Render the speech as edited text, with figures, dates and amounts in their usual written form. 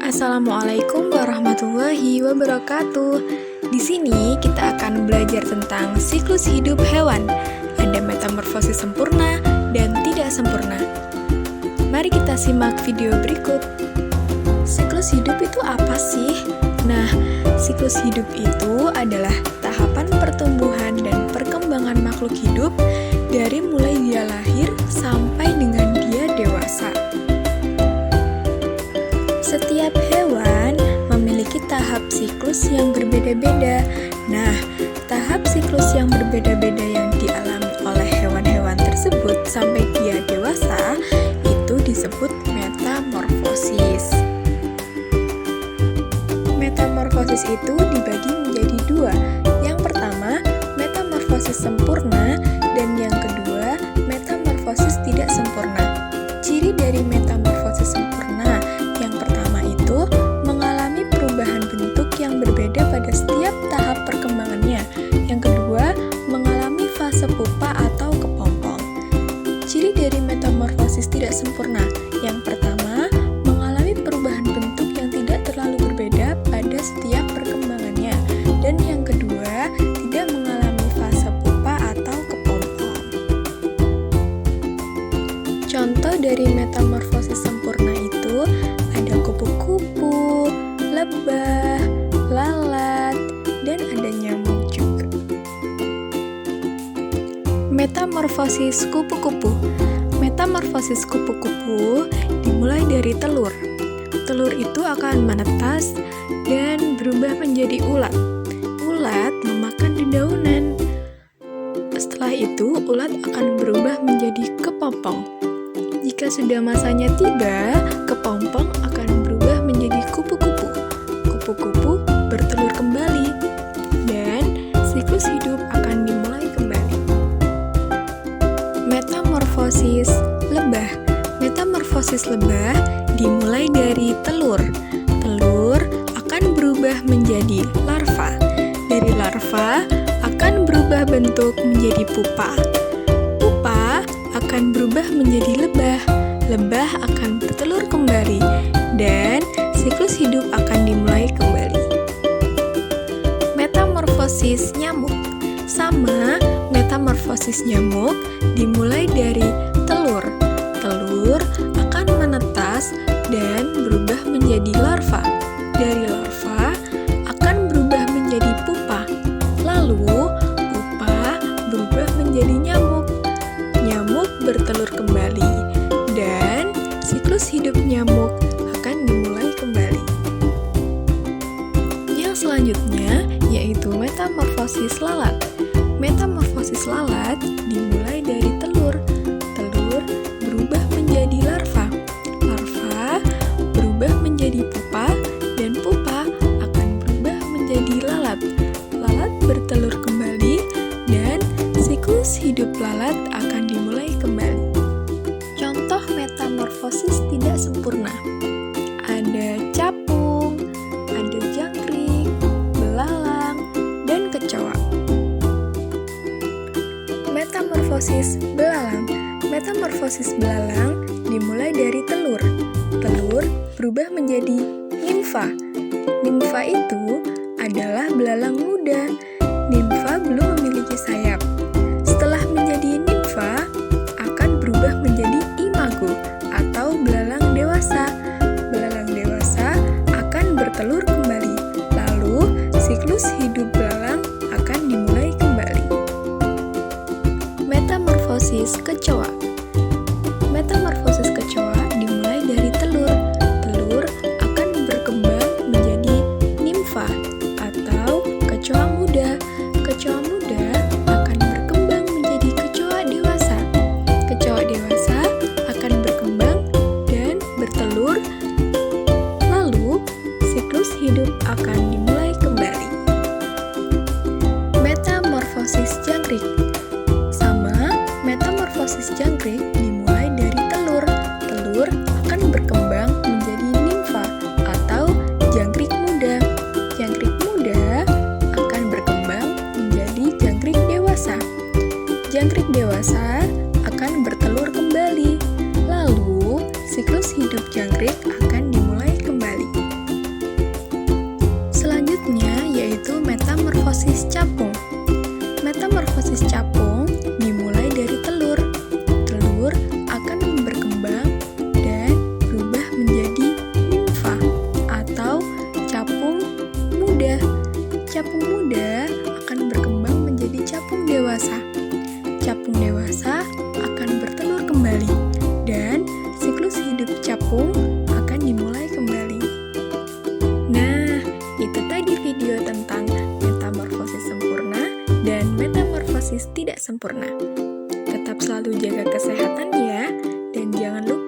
Assalamualaikum warahmatullahi wabarakatuh. Di sini kita akan belajar tentang siklus hidup hewan. Ada metamorfosis sempurna dan tidak sempurna. Mari kita simak video berikut. Siklus hidup itu apa sih? Nah, siklus hidup itu adalah tahapan pertumbuhan dan perkembangan makhluk hidup dari mulai dia lahir sampai dengan dia dewasa. Setiap hewan memiliki tahap siklus yang berbeda-beda. Nah, tahap siklus yang berbeda-beda yang dialami oleh hewan-hewan tersebut sampai dia dewasa itu disebut metamorfosis. Metamorfosis itu dibagi menjadi dua. Yang pertama, metamorfosis sempurna, dan yang kedua, metamorfosis tidak sempurna. Ciri dari metamorfosis sempurna yang pertama itu mengalami perubahan bentuk yang berbeda pada setiap tahap perkembangannya. Yang kedua, mengalami fase pupa atau kepompong. Ciri dari metamorfosis tidak sempurna yang pertama, mengalami perubahan bentuk yang tidak terlalu berbeda pada setiap perkembangannya. Dan yang kedua, tidak mengalami fase pupa atau kepompong. Contoh dari metamorfosis sempurna itu ada kupu-kupu, lebah, lalat, dan ada nyamuk juga. Metamorfosis kupu-kupu. Metamorfosis kupu-kupu dimulai dari telur. Telur itu akan menetas dan berubah menjadi ulat. Ulat memakan dedaunan. Setelah itu, ulat akan berubah menjadi kepompong. Jika sudah masanya tiba, kepompong akan berubah menjadi kupu-kupu. Kupu-kupu bertelur kembali, dan siklus hidup akan dimulai kembali. Metamorfosis lebah. Metamorfosis lebah dimulai dari telur. Telur akan berubah menjadi larva. Dari larva akan berubah bentuk menjadi pupa. Pupa akan berubah menjadi lebah. Lebah akan bertelur kembali, dan siklus hidup akan dimulai kembali. Metamorfosis nyamuk. Sama, metamorfosis nyamuk dimulai dari telur. Telur akan menetas dan berubah menjadi larva. Dari larva akan berubah menjadi pupa. Lalu, pupa berubah menjadi nyamuk. Nyamuk bertelur kembali, dan siklus hidup nyamuk akan dimulai kembali. Yang selanjutnya yaitu metamorfosis lalat. Metamorfosis lalat dimulai dari telur. Telur berubah menjadi larva. Larva berubah menjadi pupa, dan pupa akan berubah menjadi lalat. Lalat bertelur kembali, dan siklus hidup lalat akan dimulai kembali. Contoh metamorfosis tidak sempurna. Ada capung, ada jangkrik, belalang, dan kecoa. Metamorfosis belalang. Metamorfosis belalang dimulai dari telur. Telur berubah menjadi nimfa. Nimfa itu adalah belalang muda. Nimfa belum memiliki sayap. Setelah menjadi nimfa, akan berubah menjadi imago atau belalang dewasa. Belalang dewasa akan bertelur kembali. Lalu, siklus hidup belalang akan dimulai kembali. Metamorfosis kecoa. Metamorfosis kecoa dimulai dari telur. Telur akan berkembang menjadi nimfa atau kecoa muda. Kecoa muda akan berkembang menjadi kecoa dewasa. Kecoa dewasa akan berkembang dan bertelur. Lalu, siklus hidup akan dimulai kembali. Metamorfosis jangkrik. Sama, metamorfosis jangkrik dimulai dari telur. Telur akan berkembang menjadi nimfa atau jangkrik muda. Jangkrik muda akan berkembang menjadi jangkrik dewasa. Jangkrik dewasa akan bertelur kembali. Lalu, siklus hidup jangkrik akan dimulai kembali. metamorfosis tidak sempurna. Tetap selalu jaga kesehatan ya, dan jangan lupa